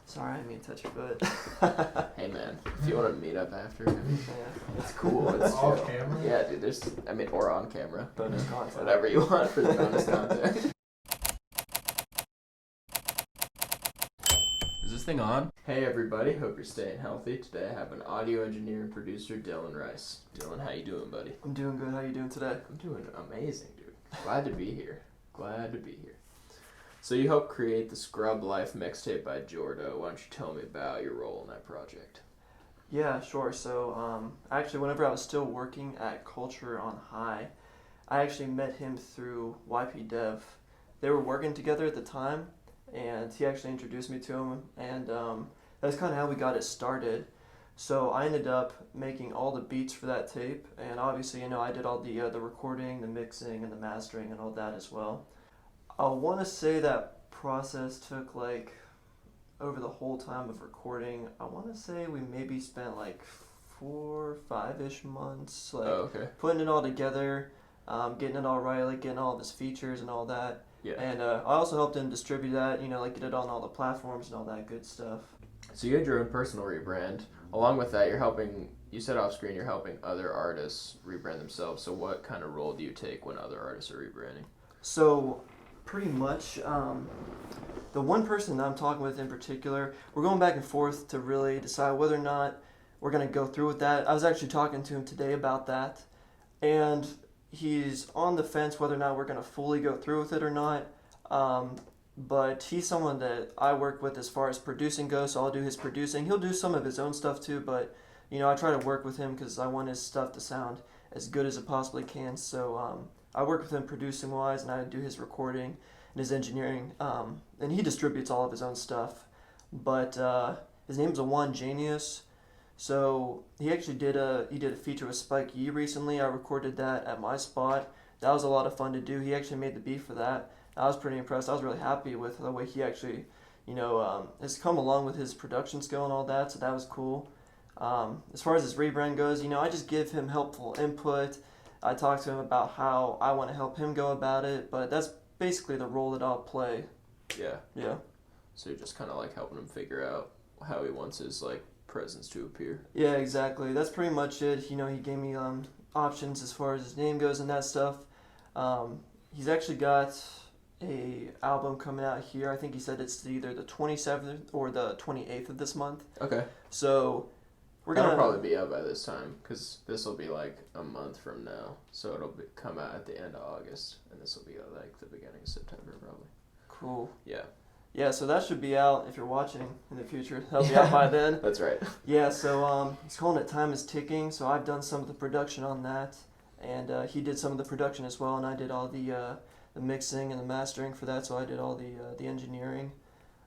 Sorry, I didn't mean to touch your foot. Hey man, if you want to meet up after, I mean, Yeah. it's cool. It's Off chill. camera? Yeah, dude. Or on camera. Bonus content. Whatever you want for the bonus content. Is this thing on? Hey everybody, hope you're staying healthy. Today I have an audio engineer and producer, Dylan Rice. Dylan, how you doing, buddy? I'm doing good. How you doing today? I'm doing amazing, dude. Glad to be here. Glad to be here. So you helped create the Scrub Life mixtape by Jordo. Why don't you tell me about your role in that project? Yeah, sure. So, actually, whenever I was still working at Culture on High, I actually met him through YP Dev. They were working together at the time, and he actually introduced me to him, and that's kind of how we got it started. So I ended up making all the beats for that tape, and obviously, I did all the recording, the mixing, and the mastering, and all that as well. I want to say that process took over the whole time of recording, I want to say we maybe spent 4-5-ish months putting it all together, getting it all right, getting all of his features and all that. Yeah. And I also helped him distribute that, get it on all the platforms and all that good stuff. So you had your own personal rebrand. Along with that, you said off screen, you're helping other artists rebrand themselves. So what kind of role do you take when other artists are rebranding? So pretty much, the one person that I'm talking with in particular, we're going back and forth to really decide whether or not we're going to go through with that. I was actually talking to him today about that, and he's on the fence whether or not we're going to fully go through with it or not. But he's someone that I work with as far as producing goes, so I'll do his producing. He'll do some of his own stuff too, but I try to work with him because I want his stuff to sound as good as it possibly can. So I work with him producing wise, and I do his recording and his engineering, and he distributes all of his own stuff. But his name's Awan Janius. So he actually did a feature with Spike Yee recently. I recorded that at my spot. That was a lot of fun to do. He actually made the beat for that. I was pretty impressed. I was really happy with the way he actually, has come along with his production skill and all that. So that was cool. As far as his rebrand goes, I just give him helpful input. I talk to him about how I want to help him go about it, but that's basically the role that I'll play. Yeah. Yeah. So you're just kind of helping him figure out how he wants his presence to appear. Yeah, exactly. That's pretty much it. He gave me options as far as his name goes and that stuff. He's actually got a album coming out here. I think he said it's either the 27th or the 28th of this month. Okay. So that'll probably be out by this time, because this will be a month from now. So it'll come out at the end of August, and this will be the beginning of September probably. Cool. Yeah. Yeah, so that should be out if you're watching in the future. That'll be out by then. That's right. Yeah, so he's calling it Time is Ticking. So I've done some of the production on that, and he did some of the production as well, and I did all the mixing and the mastering for that. So I did all the engineering.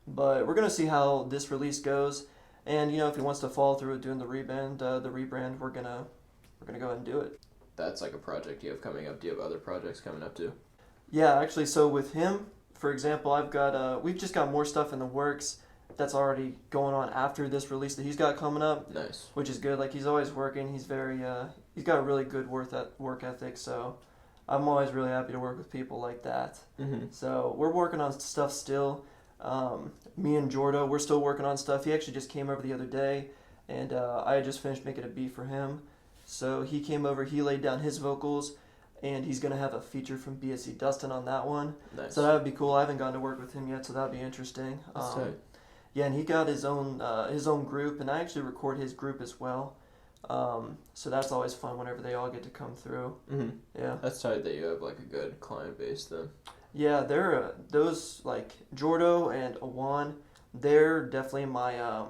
But we're gonna see how this release goes. And if he wants to follow through with doing the rebrand, we're gonna go ahead and do it. That's a project you have coming up. Do you have other projects coming up too? Yeah, actually. So with him, for example, we've just got more stuff in the works that's already going on after this release that he's got coming up. Nice. Which is good. He's always working. He's he's got a really good work ethic. So I'm always really happy to work with people like that. Mm-hmm. So we're working on stuff still. Me and Jordo, we're still working on stuff. He actually just came over the other day, and I had just finished making a beat for him. So he came over, he laid down his vocals, and he's going to have a feature from BSC Dustin on that one. Nice. So that would be cool. I haven't gotten to work with him yet, so that would be interesting. That's tight. Yeah, and he got his own group, and I actually record his group as well. So that's always fun whenever they all get to come through. Mm-hmm. Yeah. That's tight that you have a good client base then. Yeah, they're those Jordo and Awan. They're definitely my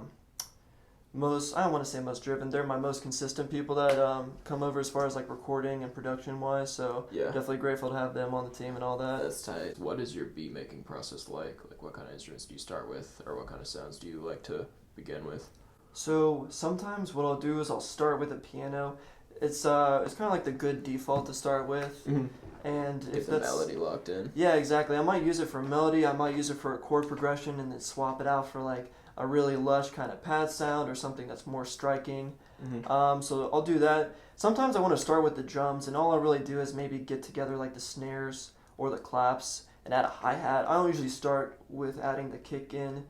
most. I don't want to say most driven. They're my most consistent people that come over as far as recording and production wise. So yeah, definitely grateful to have them on the team and all that. That's tight. What is your beat making process like? What kind of instruments do you start with, or what kind of sounds do you like to begin with? So sometimes what I'll do is I'll start with a piano. It's kind of the good default to start with. Mm-hmm. And if the melody locked in. Yeah, exactly. I might use it for melody. I might use it for a chord progression, and then swap it out for a really lush kind of pad sound or something that's more striking. Mm-hmm. So I'll do that. Sometimes I want to start with the drums, and all I really do is maybe get together the snares or the claps and add a hi-hat. I don't usually start with adding the kick in.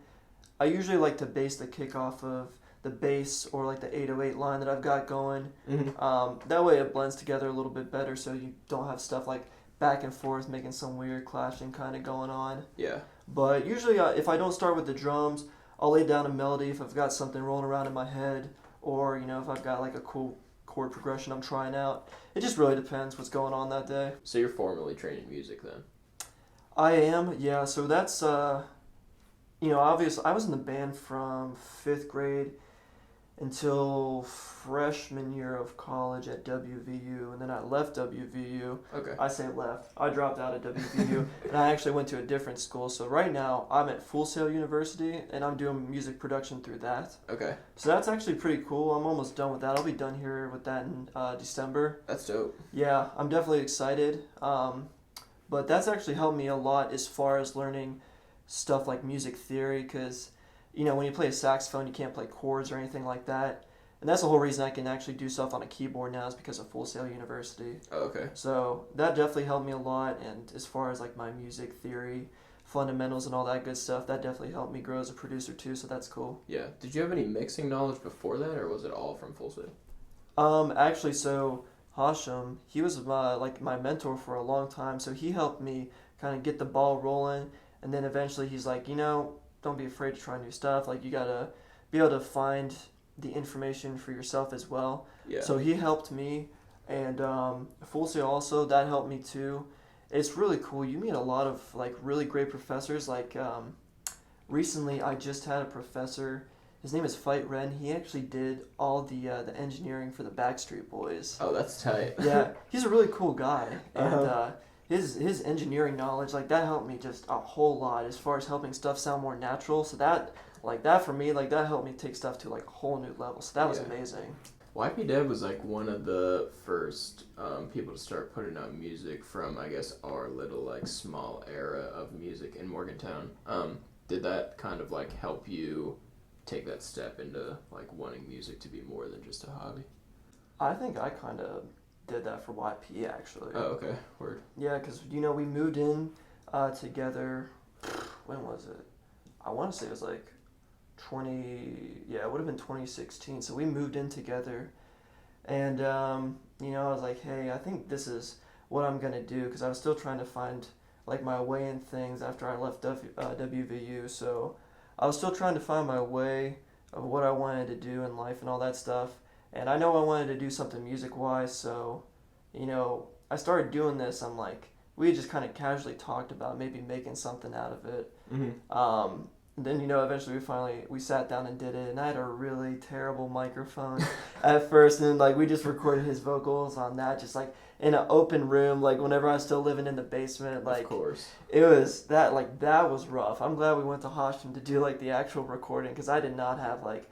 I usually like to base the kick off of the bass or like the 808 line that I've got going. That way it blends together a little bit better, so you don't have stuff like back and forth making some weird clashing kind of going on. Yeah. But usually if I don't start with the drums, I'll lay down a melody if I've got something rolling around in my head, or if I've got like a cool chord progression I'm trying out. It just really depends what's going on that day. So you're formally trained in music then? I am, yeah. So that's obviously I was in the band from 5th grade until freshman year of college at WVU, and then I left WVU. Okay. I say left. I dropped out of WVU, and I actually went to a different school. So right now I'm at Full Sail University, and I'm doing music production through that. Okay. So that's actually pretty cool. I'm almost done with that. I'll be done here with that in December. That's dope. Yeah, I'm definitely excited. But that's actually helped me a lot as far as learning stuff like music theory, because when you play a saxophone, you can't play chords or anything like that. And that's the whole reason I can actually do stuff on a keyboard now, is because of Full Sail University. Oh, okay. So that definitely helped me a lot. And as far as like my music theory, fundamentals and all that good stuff, that definitely helped me grow as a producer too. So that's cool. Yeah. Did you have any mixing knowledge before that, or was it all from Full Sail? Actually, so Hashem, he was my mentor for a long time. So he helped me kind of get the ball rolling. And then eventually he's like, don't be afraid to try new stuff. Like, you gotta be able to find the information for yourself as well. Yeah. So he helped me, and Full Sail also, that helped me too. It's really cool. You meet a lot of like really great professors. Like recently, I just had a professor. His name is Fight Ren. He actually did all the engineering for the Backstreet Boys. Oh, that's tight. Yeah, he's a really cool guy, and his engineering knowledge, like, that helped me just a whole lot as far as helping stuff sound more natural. So that for me, like, that helped me take stuff to like a whole new level. So that was amazing. YP Dev was like one of the first people to start putting out music from, I guess, our little like small era of music in Morgantown. Did that kind of like help you take that step into like wanting music to be more than just a hobby? I think I kind of did that for YP actually. Oh, okay. Word. Yeah, because we moved in together. When was it? I want to say it was like it would have been 2016. So we moved in together, and I was like, hey, I think this is what I'm gonna do, because I was still trying to find like my way in things after I left WVU. So I was still trying to find my way of what I wanted to do in life and all that stuff. And I know I wanted to do something music-wise, so, I started doing this. I'm like, we had just kind of casually talked about maybe making something out of it. Mm-hmm. Then, eventually we sat down and did it, and I had a really terrible microphone at first, and like we just recorded his vocals on that, just like in an open room, like whenever I was still living in the basement. Like, of course. It was that was rough. I'm glad we went to Hashem to do like the actual recording, because I did not have like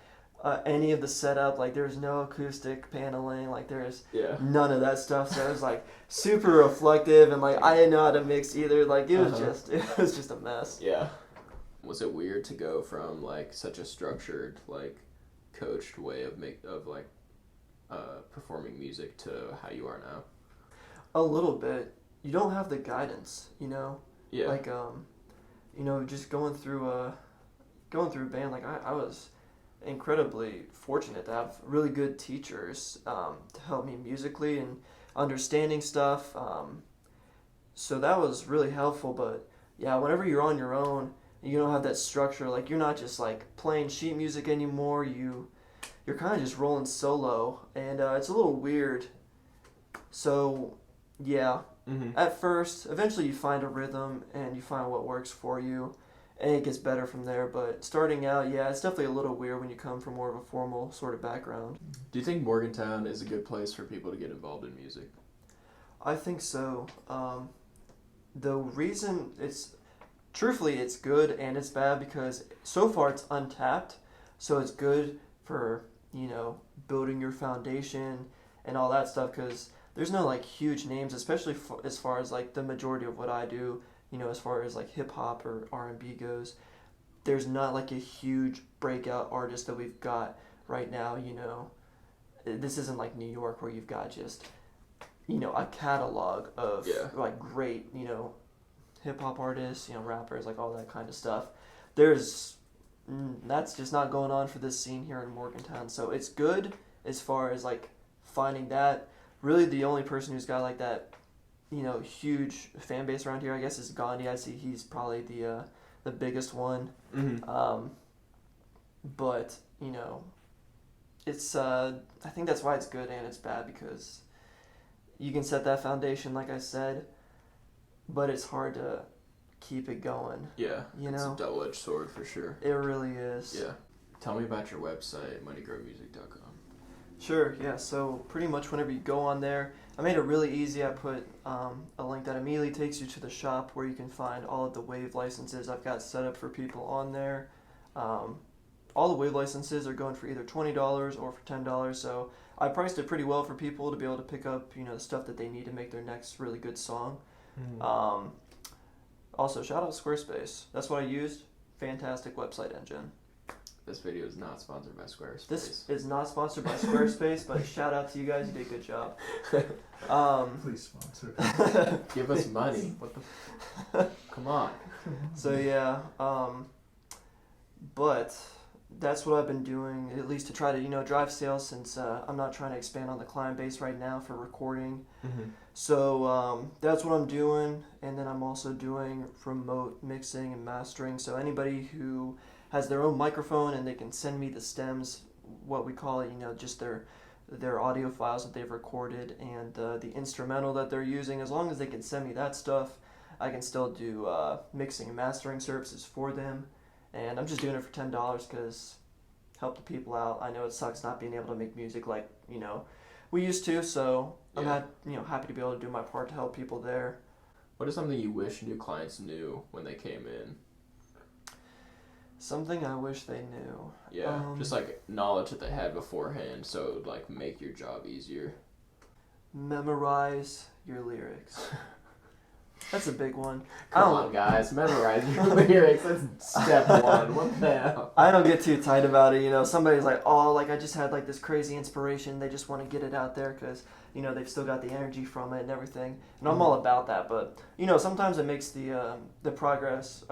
any of the setup. Like, there's no acoustic paneling, like there's none of that stuff. So it was like super reflective, and like I didn't know how to mix either. Like, it was just a mess. Yeah. Was it weird to go from like such a structured, like coached way of performing music to how you are now? A little bit. You don't have the guidance, Yeah. Like just going through a band. Like, I was incredibly fortunate to have really good teachers to help me musically and understanding stuff. So that was really helpful. But yeah, whenever you're on your own, you don't have that structure. Like, you're not just like playing sheet music anymore. You're kind of just rolling solo, and it's a little weird. So yeah, At first, eventually you find a rhythm and you find what works for you, and it gets better from there. But starting out, it's definitely a little weird when you come from more of a formal sort of background. Do you think Morgantown is a good place for people to get involved in music? I think so. The reason truthfully, it's good and it's bad, because so far it's untapped. So it's good for, building your foundation and all that stuff, because there's no like huge names, especially as far as like the majority of what I do, as far as like hip hop or R&B goes. There's not like a huge breakout artist that we've got right now. This isn't like New York where you've got just, a catalog of like great, hip hop artists, rappers, like all that kind of stuff. There's that's just not going on for this scene here in Morgantown. So it's good as far as like finding that. Really, the only person who's got like that, huge fan base around here, I guess, is Gandhi. I see he's probably the biggest one. Mm-hmm. But it's I think that's why it's good and it's bad, because you can set that foundation, like I said, but it's hard to keep it going. Yeah, you it's know, a double-edged sword for sure. it really is. Yeah. Tell me about your website, moneygrowmusic.com. Sure, yeah. So pretty much whenever you go on there, I made it really easy. I put a link that immediately takes you to the shop where you can find all of the Wave licenses I've got set up for people on there. All the Wave licenses are going for either $20 or for $10. So I priced it pretty well for people to be able to pick up, the stuff that they need to make their next really good song. Also, shout out Squarespace. That's what I used. Fantastic website engine. This video is not sponsored by Squarespace. This is not sponsored by Squarespace, but shout out to you guys. You did a good job. Please sponsor. Give us money. What the? Come on. So yeah, but that's what I've been doing, at least to try to drive sales, since I'm not trying to expand on the client base right now for recording. Mm-hmm. So that's what I'm doing, and then I'm also doing remote mixing and mastering. So anybody who has their own microphone and they can send me the stems, what we call it, just their audio files that they've recorded and the instrumental that they're using. As long as they can send me that stuff, I can still do mixing and mastering services for them. And I'm just doing it for $10 because help the people out. I know it sucks not being able to make music like we used to. So I'm happy to be able to do my part to help people there. What is something you wish new clients knew when they came in? Something I wish they knew. Yeah, just like knowledge that they had beforehand, so it would like make your job easier. Memorize your lyrics. That's a big one. Come on, guys, memorize your lyrics. That's step one. What the hell? I don't get too tight about it. Somebody's like, oh, like I just had like this crazy inspiration. They just want to get it out there because they've still got the energy from it and everything. And I'm all about that. But sometimes it makes the progress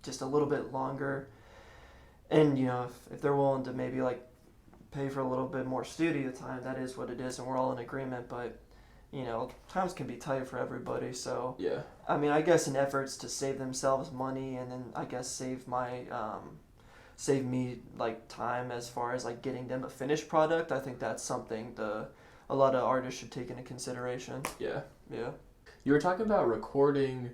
just a little bit longer. And if they're willing to maybe like pay for a little bit more studio time, that is what it is, and we're all in agreement. But times can be tight for everybody. So yeah, I mean, I guess in efforts to save themselves money, and then I guess save me like time as far as like getting them a finished product. I think that's something a lot of artists should take into consideration. Yeah. Yeah. You were talking about recording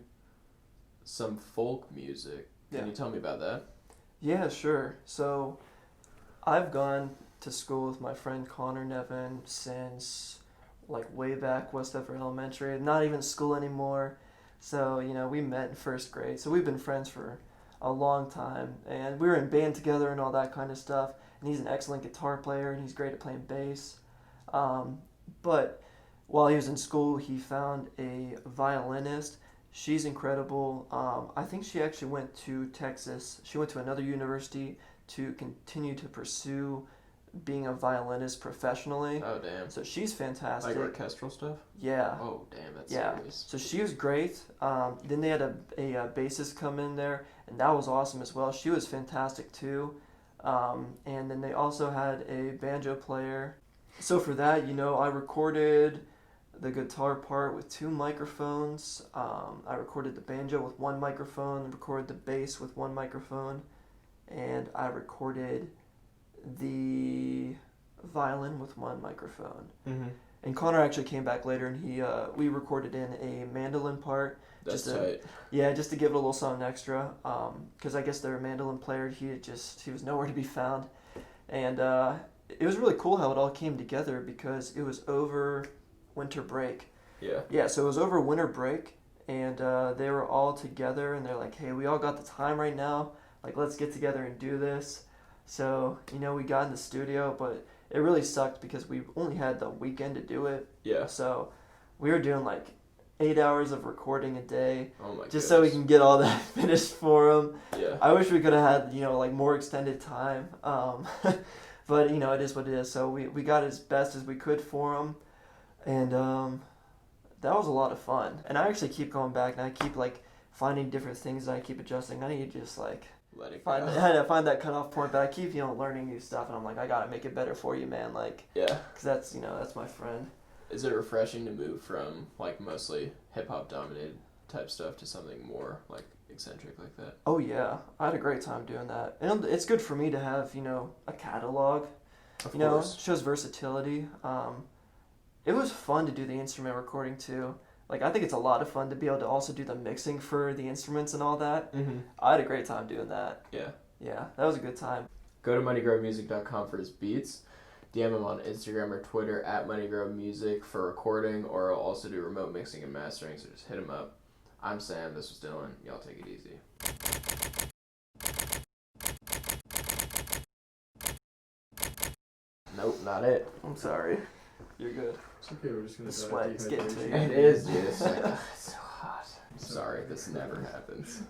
some folk music. Can Yeah. you tell me about that? Yeah, sure. So I've gone to school with my friend Connor Nevin since like way back West Effort Elementary. Not even school anymore. So, we met in first grade. So we've been friends for a long time. And we were in band together and all that kind of stuff. And he's an excellent guitar player and he's great at playing bass. But while he was in school, he found a violinist. She's incredible. I think she actually went to Texas. She went to another university to continue to pursue being a violinist professionally. Oh, damn. So she's fantastic. Like orchestral stuff? Yeah. Oh, damn, that's serious. So she was great. Then they had a bassist come in there, and that was awesome as well. She was fantastic too. And then they also had a banjo player. So for that, I recorded the guitar part with 2 microphones. I recorded the banjo with 1 microphone, recorded the bass with 1 microphone, and I recorded the violin with 1 microphone. Mm-hmm. And Connor actually came back later, and we recorded in a mandolin part. That's just tight. Yeah, just to give it a little something extra. Because I guess their mandolin player, he was nowhere to be found. And it was really cool how it all came together because it was over winter break. Yeah. Yeah, so it was over winter break, and they were all together, and they're like, hey, we all got the time right now. Like, let's get together and do this. So, we got in the studio, but it really sucked because we only had the weekend to do it. Yeah. So we were doing like 8 hours of recording a day. Oh my just so we can get all that finished for them. Yeah. I wish we could have had, like more extended time. But, it is what it is. So we got as best as we could for them. And that was a lot of fun. And I actually keep going back and I keep like finding different things that I keep adjusting. I need to just like let it I go. had to find that cutoff point, but I keep, learning new stuff, and I'm like, I gotta make it better for you, man, like, Yeah. because that's my friend. Is it refreshing to move from like mostly hip hop dominated type stuff to something more like eccentric like that? Oh yeah, I had a great time doing that, and it's good for me to have, a catalog, Of it course. shows versatility. It was fun to do the instrument recording too. Like, I think it's a lot of fun to be able to also do the mixing for the instruments and all that. Mm-hmm. I had a great time doing that. Yeah. Yeah, that was a good time. Go to moneygrowmusic.com for his beats. DM him on Instagram or Twitter at moneygrowmusic for recording, or I'll also do remote mixing and mastering, so just hit him up. I'm Sam, this was Dylan. Y'all take it easy. Nope, not it. I'm sorry. You're good. It's okay, we're just gonna The die of sweat's getting to dehydration. you. It is, dude. It's so hot. I'm sorry, this never happens.